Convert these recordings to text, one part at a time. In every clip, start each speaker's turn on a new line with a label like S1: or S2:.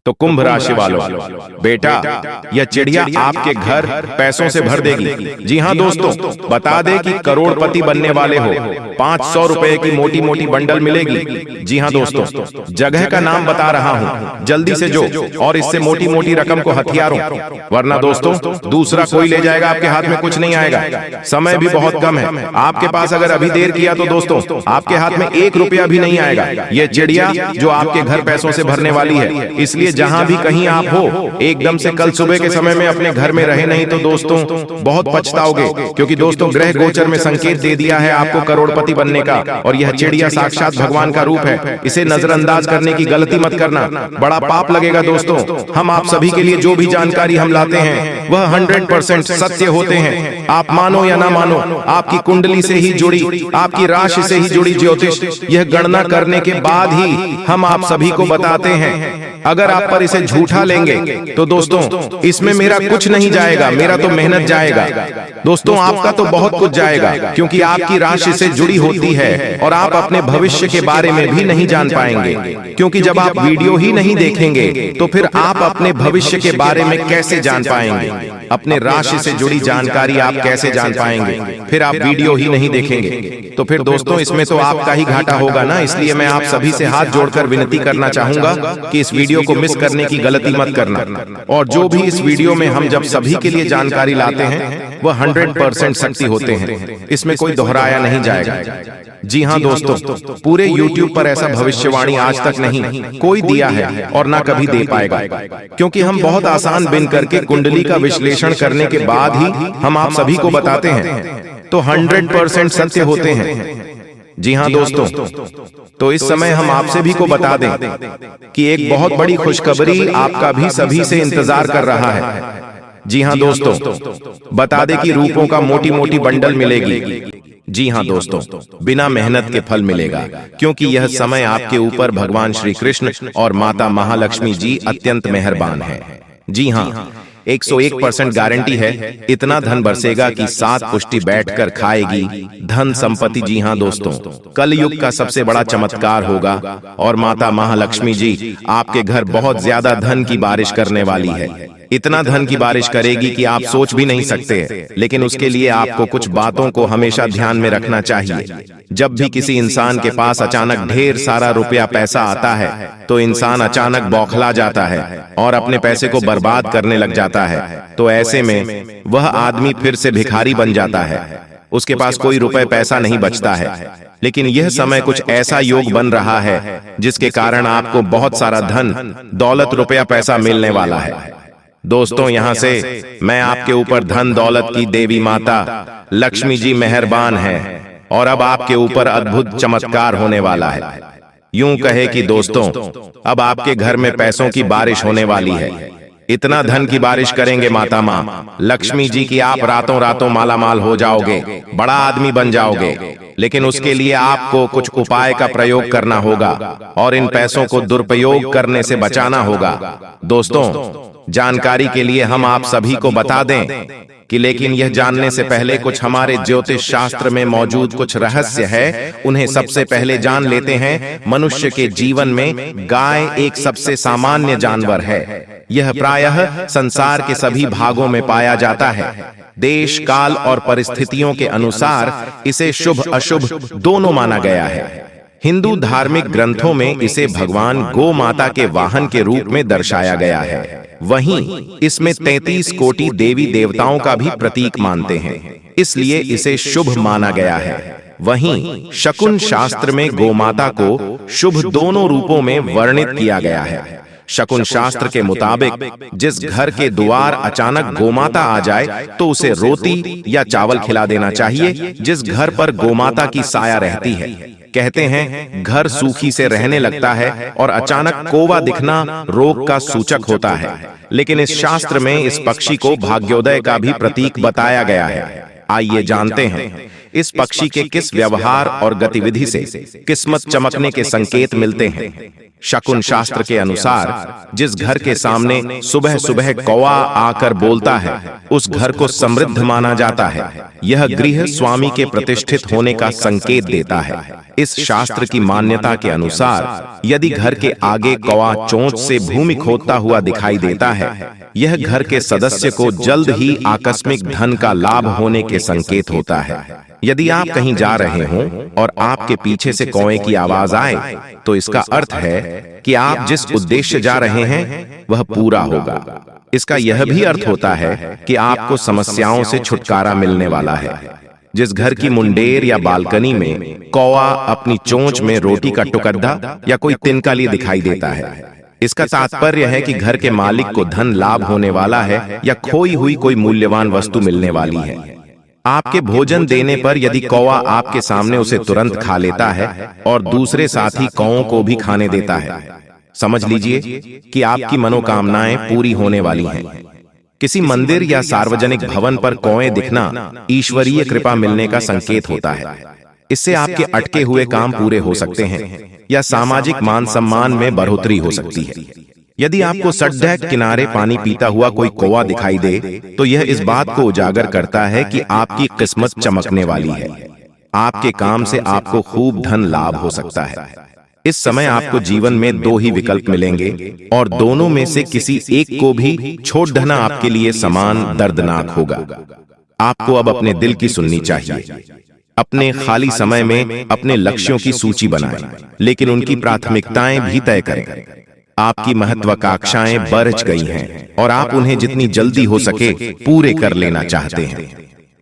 S1: तो कुंभ राशि वालों, बेटा यह चिड़िया आपके घर पैसों से भर देगी। जी हाँ दोस्तों, बता दे कि करोड़पति बनने वाले हो। 500 रुपए की मोटी मोटी बंडल मिलेगी। जी हाँ दोस्तों, जगह का नाम बता रहा हूँ, जल्दी से जो और इससे मोटी मोटी रकम को हथियारों, वरना दोस्तों दूसरा कोई ले जाएगा, आपके हाथ में कुछ नहीं आएगा। समय भी बहुत कम है आपके पास, अगर अभी देर किया तो दोस्तों आपके हाथ में 1 रुपया भी नहीं आएगा। ये चिड़िया जो आपके घर पैसों से भरने वाली है, इसलिए जहां भी कहीं आप हो, एकदम से कल सुबह के समय में अपने घर में रहे नहीं तो दोस्तों बहुत पछताओगे, क्योंकि दोस्तों ग्रह गोचर में संकेत दे दिया है आपको करोड़पति बनने का। और यह चिड़िया साक्षात भगवान का रूप है, इसे नजरअंदाज करने की गलती मत करना, बड़ा पाप लगेगा दोस्तों। हम आप सभी के लिए जो भी जानकारी हम लाते हैं वह 100% सत्य होते हैं। आप मानो या ना मानो, आपकी कुंडली से ही जुड़ी, आपकी राशि से ही जुड़ी ज्योतिष, यह गणना करने के बाद ही हम आप सभी को बताते हैं। अगर आप पर इसे झूठा लेंगे तो दोस्तों इसमें मेरा कुछ नहीं जाएगा, मेरा तो मेहनत जाएगा। दोस्तों आपका तो बहुत कुछ जाएगा, क्योंकि आपकी राशि से जुड़ी होती है और आप अपने भविष्य के बारे में भी नहीं जान पाएंगे, क्योंकि जब आप वीडियो ही नहीं देखेंगे तो फिर आप अपने भविष्य के बारे में कैसे जान पाएंगे? अपने राशि से जुड़ी जानकारी आप कैसे जान पाएंगे? फिर आप वीडियो ही नहीं देखेंगे तो फिर दोस्तों इसमें तो आपका ही घाटा होगा ना। इसलिए मैं आप सभी से हाथ जोड़कर विनती करना चाहूंगा कि इस वीडियो को मिस करने की गलती मत करना। और जो भी इस वीडियो में हम जब सभी के लिए जानकारी लाते हैं वह 100% सच्ची होते हैं, इसमें कोई दोहराया नहीं जाएगा। जी हाँ दोस्तों, पूरे YouTube पर ऐसा भविष्यवाणी आज तक नहीं कोई दिया है और ना कभी दे पाएगा, क्योंकि हम बहुत आसान बिन करके कुंडली का विश्लेषण करने के बाद ही हम आप सभी को बताते हैं, तो 100% सत्य होते हैं। जी हाँ दोस्तों, तो इस समय हम आपसे भी को बता दें कि एक बहुत बड़ी खुशखबरी आपका भी सभी से इंतजार कर रहा है। जी हाँ दोस्तों, बता दें कि रूपों का मोटी मोटी बंडल मिलेगी। जी हाँ दोस्तों, बिना मेहनत के फल मिलेगा, क्योंकि यह समय आपके ऊपर भगवान श्री कृष्ण और माता महालक्ष्मी जी अत्यंत मेहरबान है। जी हाँ, 101% गारंटी है, इतना धन बरसेगा कि 7 पुष्टि बैठकर खाएगी धन संपत्ति। जी हाँ दोस्तों, कल युग का सबसे बड़ा चमत्कार होगा और माता महालक्ष्मी जी आपके घर बहुत ज्यादा धन की बारिश करने वाली है। इतना धन की बारिश करेगी कि आप सोच भी नहीं सकते। लेकिन उसके लिए आपको कुछ बातों को हमेशा ध्यान में रखना चाहिए। जब भी किसी इंसान के पास अचानक ढेर सारा रुपया पैसा आता है तो इंसान अचानक बौखला जाता है और अपने पैसे को बर्बाद करने लग जाता है। तो ऐसे में वह आदमी फिर से भिखारी बन जाता है, उसके पास कोई रुपए पैसा नहीं बचता है। लेकिन यह समय कुछ ऐसा योग बन रहा है जिसके कारण आपको बहुत सारा धन दौलत रुपया पैसा मिलने वाला है। दोस्तों यहाँ से मैं आपके ऊपर धन दौलत की देवी माता लक्ष्मी जी मेहरबान है और अब आपके ऊपर अद्भुत चमत्कार होने वाला है। यूं कहे कि दोस्तों अब आपके घर में पैसों की बारिश होने वाली है। इतना धन की बारिश करेंगे माता माँ लक्ष्मी जी की आप रातों रातों मालामाल हो जाओगे, बड़ा आदमी बन जाओगे। लेकिन उसके लिए आपको कुछ उपाय का प्रयोग करना होगा और इन पैसों को दुरुपयोग करने से बचाना होगा। दोस्तों जानकारी के लिए हम आप सभी को बता दें कि लेकिन यह जानने से पहले कुछ हमारे ज्योतिष शास्त्र में मौजूद कुछ रहस्य है, उन्हें सबसे पहले जान लेते हैं। मनुष्य के जीवन में गाय एक सबसे सामान्य जानवर है। यह प्रायः संसार के सभी भागों में पाया जाता है। देश काल और परिस्थितियों के अनुसार इसे शुभ अशुभ दोनों माना गया है। हिंदू धार्मिक ग्रंथों में इसे भगवान गो माता के वाहन के रूप में दर्शाया गया है। वहीं इसमें 33 कोटि देवी देवताओं का भी प्रतीक मानते हैं, इसलिए इसे शुभ माना गया है। वहीं शकुन शास्त्र में गोमाता को शुभ दोनों रूपों में वर्णित किया गया है। शकुन शास्त्र के मुताबिक जिस घर के द्वार अचानक गोमाता आ जाए तो उसे रोटी या चावल खिला देना चाहिए। जिस घर पर गोमाता की साया रहती है, कहते हैं घर सूखी से रहने लगता है और अचानक कोवा दिखना रोग का सूचक होता है। लेकिन इस शास्त्र में इस पक्षी को भाग्योदय का भी प्रतीक बताया गया है। आइए जानते हैं इस पक्षी के किस व्यवहार और गतिविधि से किस्मत चमकने के संकेत मिलते हैं। शकुन शास्त्र के अनुसार जिस घर के सामने सुबह सुबह कौवा आकर बोलता है उस घर को समृद्ध माना जाता है। यह गृह स्वामी के प्रतिष्ठित होने का संकेत देता है। इस शास्त्र की मान्यता के अनुसार यदि घर के आगे कौवा चोंच से भूमि खोदता हुआ दिखाई देता है, यह घर के सदस्य को जल्द ही आकस्मिक धन का लाभ होने के संकेत होता है। यदि आप कहीं जा रहे हों और आपके पीछे से कौवे की आवाज आए, तो इसका अर्थ है कि आप जिस उद्देश्य जा रहे हैं वह पूरा होगा। इसका यह भी अर्थ होता है कि आपको समस्याओं से छुटकारा मिलने वाला है। जिस घर की मुंडेर या बालकनी में कौवा अपनी चोंच में रोटी का टुकड़ा या कोई तिनका लिए दिखाई देता है, इसका तात्पर्य है कि घर के मालिक को धन लाभ होने वाला है या खोई हुई कोई मूल्यवान वस्तु मिलने वाली है। आपके भोजन देने पर यदि कौवा आपके सामने उसे तुरंत खा लेता है और दूसरे साथी कौवों को भी खाने देता है, समझ लीजिए कि आपकी मनोकामनाएं पूरी होने वाली हैं। किसी मंदिर या सार्वजनिक भवन पर कौवे दिखना ईश्वरीय कृपा मिलने का संकेत होता है। इससे आपके अटके हुए काम पूरे हो सकते हैं या सामाजिक मान सम्मान में बढ़ोतरी हो सकती है। यदि आपको सड़क किनारे पानी पीता हुआ कोई कौवा दिखाई दे, तो यह इस बात को उजागर करता है कि आपकी किस्मत चमकने वाली है। आपके काम से आपको खूब धन लाभ हो सकता है। इस समय आपको जीवन में दो ही विकल्प मिलेंगे और दोनों में से किसी एक को भी छोड़ देना आपके लिए समान दर्दनाक होगा। आपको अब अपने दिल की सुननी चाहिए। अपने खाली समय में अपने लक्ष्यों की सूची बनाएं, लेकिन उनकी प्राथमिकताएं भी तय करें। आपकी महत्वाकांक्षाएं बढ़ गई हैं और आप उन्हें जितनी जल्दी हो सके पूरे कर लेना चाहते हैं।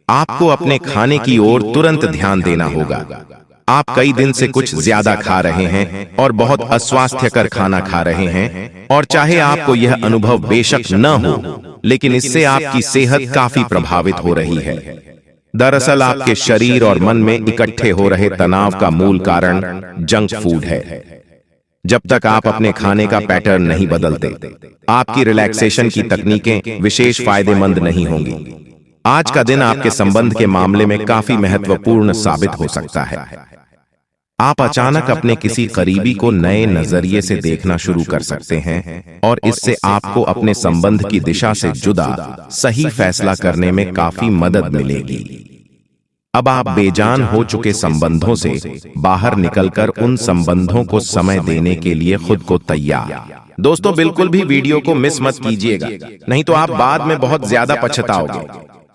S1: आपको अपने खाने की ओर तुरंत ध्यान देना होगा। आप कई दिन से कुछ ज्यादा खा रहे हैं और बहुत अस्वास्थ्यकर खाना खा रहे हैं, और चाहे आपको यह अनुभव बेशक न हो, लेकिन इससे आपकी सेहत काफी प्रभावित हो रही है। दरअसल आपके शरीर और मन में इकट्ठे हो रहे तनाव का मूल कारण जंक फूड है। जब तक आप अपने खाने का पैटर्न नहीं बदलते, आपकी रिलैक्सेशन की तकनीकें विशेष फायदेमंद नहीं होंगी। आज का दिन आपके संबंध के मामले में काफी महत्वपूर्ण साबित हो सकता है। आप अचानक अपने किसी करीबी को नए नजरिए से देखना शुरू कर सकते हैं और इससे आपको अपने संबंध की दिशा से जुदा सही फैसला करने में काफी मदद मिलेगी। अब आप बेजान हो चुके संबंधों से बाहर निकलकर उन संबंधों को समय देने के लिए खुद को तैयार। दोस्तों, बिल्कुल भी वीडियो को मिस मत कीजिएगा, नहीं तो आप बाद में बहुत ज्यादा पछताओगे,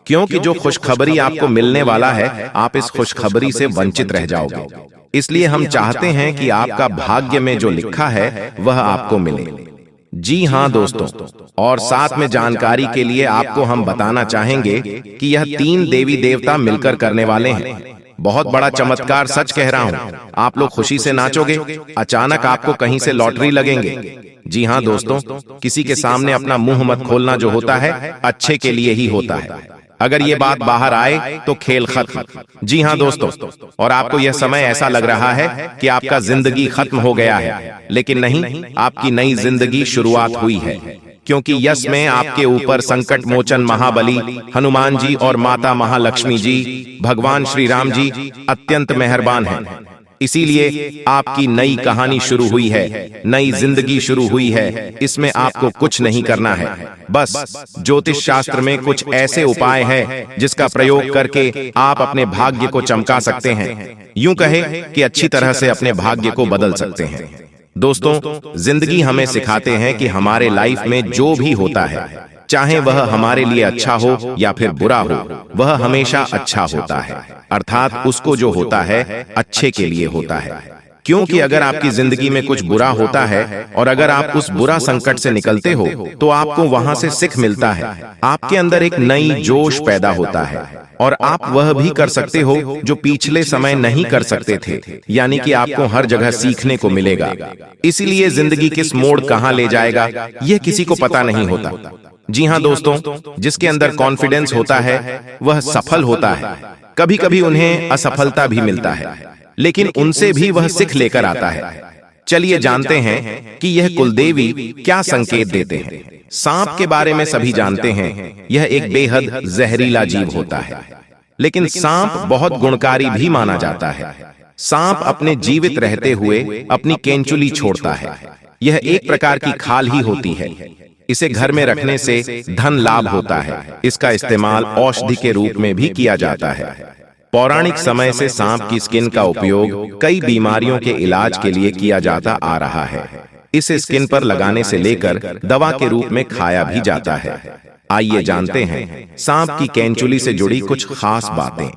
S1: क्योंकि जो खुशखबरी आपको मिलने वाला है, आप इस खुशखबरी से वंचित रह जाओगे। इसलिए हम चाहते हैं कि आपका भाग्य में जो लिखा है वह आपको मिले। जी हाँ दोस्तों, और साथ में जानकारी के लिए आपको हम बताना चाहेंगे कि यह 3 देवी देवता मिलकर करने वाले हैं। बहुत बड़ा चमत्कार, सच कह रहा हूँ। आप लोग खुशी से नाचोगे। अचानक आपको कहीं से लॉटरी लगेंगे। जी हाँ दोस्तों, किसी के सामने अपना मुंह मत खोलना जो होता है अच्छे के लिए ही होता है। अगर ये बात बाहर आए तो खेल खत्म। जी हाँ दोस्तों, और आपको यह समय ऐसा लग रहा है कि आपका जिंदगी खत्म हो गया है, लेकिन नहीं, आपकी नई जिंदगी शुरुआत हुई है, क्योंकि यश में आपके ऊपर संकट मोचन महाबली हनुमान जी और माता महालक्ष्मी जी, भगवान श्री राम जी अत्यंत मेहरबान हैं। इसीलिए आपकी नई कहानी शुरू हुई है, नई जिंदगी शुरू हुई है। इसमें आपको कुछ नहीं करना है, बस ज्योतिष शास्त्र में कुछ ऐसे उपाय हैं जिसका प्रयोग करके आप अपने भाग्य को चमका सकते हैं। यूं कहे कि अच्छी तरह से अपने भाग्य को बदल सकते हैं। दोस्तों, जिंदगी हमें सिखाते हैं कि हमारे लाइफ में जो भी होता है, चाहे वह हमारे लिए अच्छा हो या फिर बुरा हो, वह हमेशा अच्छा होता है। अर्थात उसको जो होता है अच्छे के लिए होता है। क्योंकि अगर आपकी जिंदगी में कुछ बुरा होता है और अगर आप उस बुरा संकट से निकलते हो, तो आपको वहां से सीख मिलता है। आपके अंदर एक नई जोश पैदा होता है और आप वह भी कर सकते हो जो पिछले समय नहीं कर सकते थे। यानी कि आपको हर जगह सीखने को मिलेगा। इसीलिए जिंदगी किस मोड़ कहां ले जाएगा, यह किसी को पता नहीं होता। जी हाँ दोस्तों, जिसके अंदर कॉन्फिडेंस होता है वह सफल होता है। कभी कभी उन्हें असफलता भी मिलता है, लेकिन उनसे भी वह सीख लेकर आता है। चलिए जानते हैं कि यह कुलदेवी क्या संकेत देते हैं। सांप के बारे में सभी जानते हैं, यह एक बेहद जहरीला जीव होता है, लेकिन सांप बहुत गुणकारी भी माना जाता है। सांप अपने जीवित रहते हुए अपनी केंचुली छोड़ता है। यह एक प्रकार की खाल ही होती है। इसे घर में रखने से धन लाभ होता है। इसका इस्तेमाल औषधि के रूप में भी किया जाता है। पौराणिक समय से सांप की स्किन का उपयोग कई बीमारियों के इलाज के लिए किया जाता आ रहा है। इसे स्किन पर लगाने से लेकर दवा के रूप में खाया भी जाता है। आइए जानते हैं सांप की कैंचुली से जुड़ी कुछ खास बातें।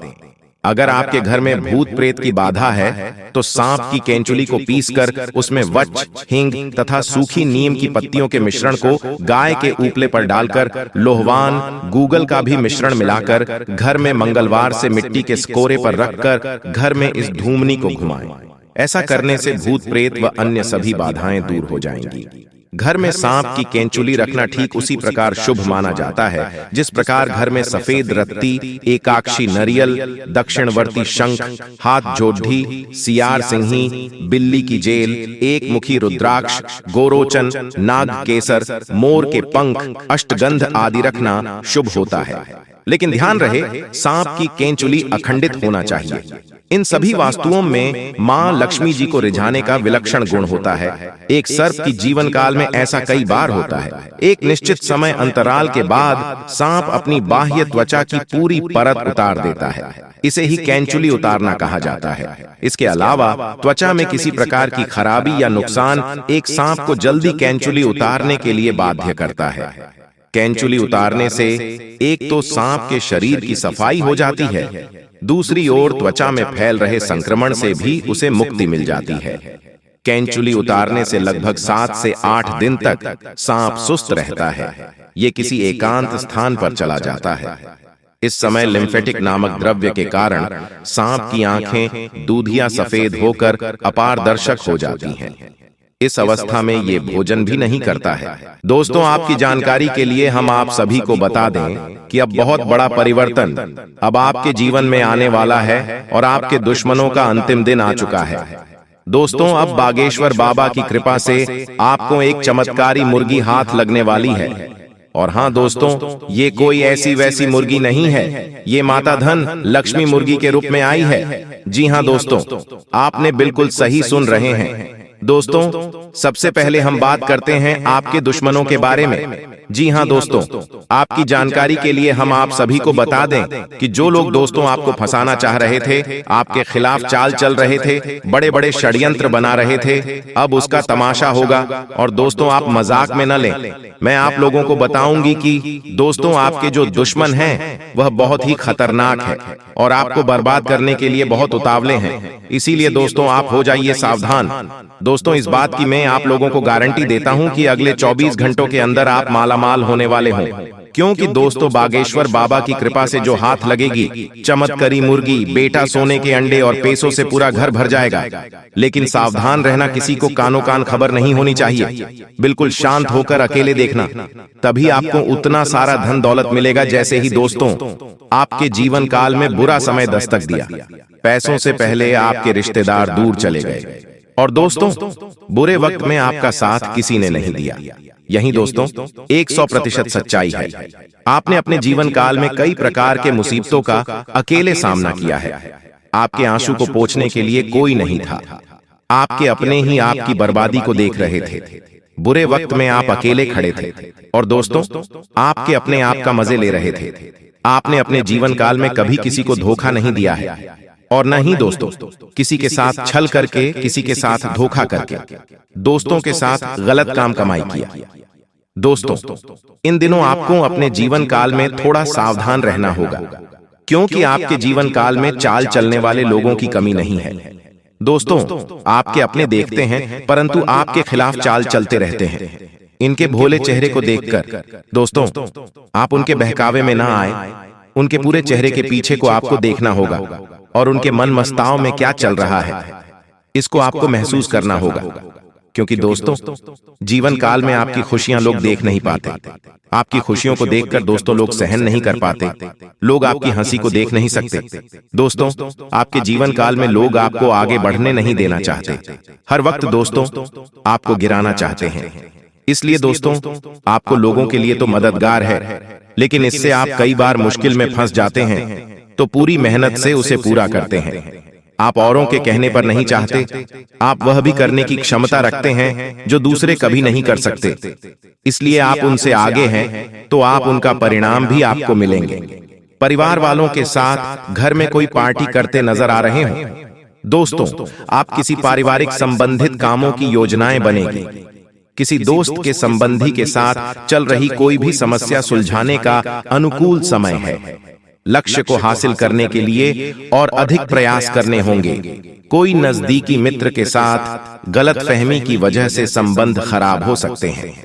S1: अगर आपके घर में भूत प्रेत की बाधा है तो सांप की कैंचुली को पीसकर उसमें वच, हिंग तथा सूखी नीम की पत्तियों के मिश्रण को गाय के उपले पर डालकर लोहवान, गूगल का भी मिश्रण मिलाकर घर में मंगलवार से मिट्टी के स्कोरे पर रखकर घर में इस धूमनी को घुमाएं। ऐसा करने से भूत प्रेत व अन्य सभी बाधाएं दूर हो जाएंगी। घर में सांप की कैंचुली रखना ठीक उसी प्रकार शुभ माना जाता है जिस प्रकार घर में सफेद रत्ती, एकाक्षी नरियल, दक्षिणवर्ती शंख, हाथ जोढ़ी, सियार सिंही, बिल्ली की जेल, एक मुखी रुद्राक्ष, गोरोचन, नाग केसर, मोर के पंख, अष्टगंध आदि रखना शुभ होता है। लेकिन ध्यान रहे, सांप की कैंचुली अखंडित होना चाहिए। इन सभी वास्तुओं में मां लक्ष्मी जी को रिझाने का विलक्षण गुण होता है। एक सर्प की जीवन काल में ऐसा कई बार होता है। एक निश्चित समय अंतराल के बाद सांप अपनी बाह्य त्वचा की पूरी परत उतार देता है। इसे ही कैंचुली उतारना कहा जाता है। इसके अलावा त्वचा में किसी प्रकार की खराबी या नुकसान एक सांप को जल्दी कैंचुली उतारने के लिए बाध्य करता है। कैंचुली उतारने से एक तो सांप के शरीर की सफाई हो जाती है, दूसरी ओर त्वचा में फैल रहे संक्रमण से भी उसे मुक्ति मिल जाती है। कैंचुली उतारने से लगभग 7 से 8 दिन तक सांप सुस्त रहता है। ये किसी एकांत स्थान पर चला जाता है। इस समय लिम्फेटिक नामक द्रव्य के कारण सांप की आंखें दूधिया सफेद होकर अपारदर्शक हो जाती हैं। इस अवस्था में ये भोजन भी नहीं करता है। दोस्तों, आपकी जानकारी के लिए हम आप सभी को बता दें कि अब बहुत बड़ा परिवर्तन अब आपके जीवन में आने वाला है और आपके दुश्मनों का अंतिम दिन आ चुका है। दोस्तों, अब बागेश्वर बाबा की कृपा से आपको एक चमत्कारी मुर्गी हाथ लगने वाली है। और हाँ दोस्तों, ये कोई ऐसी वैसी मुर्गी नहीं है, ये माता धन लक्ष्मी मुर्गी के रूप में आई है। जी हाँ दोस्तों, आपने बिल्कुल सही सुन रहे हैं। दोस्तों, सबसे पहले हम बात करते हैं आपके दुश्मनों के बारे में। जी हाँ दोस्तों, आपकी जानकारी के लिए हम आप सभी को बता दें कि जो लोग दोस्तों आपको फंसाना चाह रहे थे, आपके खिलाफ चाल चल रहे थे, बड़े बड़े षड्यंत्र बना रहे थे, अब उसका तमाशा होगा। और दोस्तों, आप मजाक में न लें। मैं आप लोगों को बताऊंगी कि दोस्तों आपके जो दुश्मन हैं वह बहुत ही खतरनाक है और आपको बर्बाद करने के लिए बहुत उतावले हैं। इसीलिए दोस्तों आप हो जाइए सावधान। दोस्तों, इस बात की मैं आप लोगों को गारंटी देता हूं कि अगले 24 घंटों के अंदर आप मालामाल होने वाले हों, क्योंकि दोस्तों बागेश्वर बाबा की कृपा से जो हाथ लगेगी, चमत्कारी मुर्गी, बेटा सोने के अंडे और पैसों से पूरा घर भर जाएगा। लेकिन सावधान रहना, किसी को कानो कान खबर नहीं होनी चाहिए। बिल्कुल शांत होकर अकेले देखना, तभी आपको उतना सारा धन दौलत मिलेगा। जैसे ही दोस्तों आपके जीवन काल में बुरा समय दस्तक दिया, पैसों से पहले आपके रिश्तेदार दूर चले गए और दोस्तों बुरे वक्त में आपका साथ किसी ने नहीं दिया। यही दोस्तों 100% सच्चाई है। आपने अपने जीवन काल में कई प्रकार के मुसीबतों का अकेले सामना किया है। आपके आंसू को पोंछने के लिए कोई नहीं था। आपके अपने ही आपकी बर्बादी को देख रहे थे। बुरे वक्त में आप अकेले खड़े थे और दोस्तों आपके अपने आप का मजे ले रहे थे। आपने अपने जीवन काल में कभी किसी को धोखा नहीं दिया है और न ही दोस्तों किसी के साथ छल करके, किसी के साथ धोखा करके दोस्तों के साथ गलत काम कमाई किया। दोस्तों, इन दिनों आपको अपने जीवन काल में थोड़ा सावधान रहना होगा, क्योंकि आपके जीवन काल में चाल चलने वाले लोगों की कमी नहीं है। दोस्तों, आपके अपने देखते हैं परंतु आपके खिलाफ चाल चलते रहते हैं। इनके भोले चेहरे को देखकर दोस्तों आप उनके बहकावे में ना आए। उनके पूरे चेहरे के पीछे को आपको देखना होगा और उनके मन मस्ताव में क्या चल रहा है इसको आपको महसूस करना होगा। क्योंकि दोस्तों जीवन काल में आपकी खुशियां लोग देख नहीं पाते। आपकी खुशियों को देखकर दोस्तों लोग सहन नहीं कर पाते। लोग आपकी हंसी को देख नहीं सकते। दोस्तों आपके जीवन काल में लोग आपको आगे बढ़ने नहीं देना चाहते। हर वक्त दोस्तों आपको गिराना चाहते हैं। इसलिए दोस्तों आपको लोगों के लिए तो मददगार है, लेकिन इससे आप कई बार मुश्किल में फंस जाते हैं तो पूरी मेहनत से उसे पूरा करते हैं। आप औरों के कहने पर नहीं चाहते, आप वह भी करने की क्षमता रखते हैं जो दूसरे कभी नहीं कर सकते। इसलिए आप उनसे आगे हैं, तो आप उनका परिणाम भी आपको मिलेंगे। परिवार वालों के साथ घर में कोई पार्टी करते नजर आ रहे हो? दोस्तों, आप किसी पारिवारिक संबंधित कामों की योजनाएं बनेगी। किसी दोस्त के संबंधी के साथ चल रही कोई भी समस्या सुलझाने का अनुकूल समय है। लक्ष्य को हासिल करने के लिए और अधिक प्रयास करने होंगे। कोई नजदीकी मित्र के साथ गलतफहमी की वजह से संबंध खराब हो सकते हैं।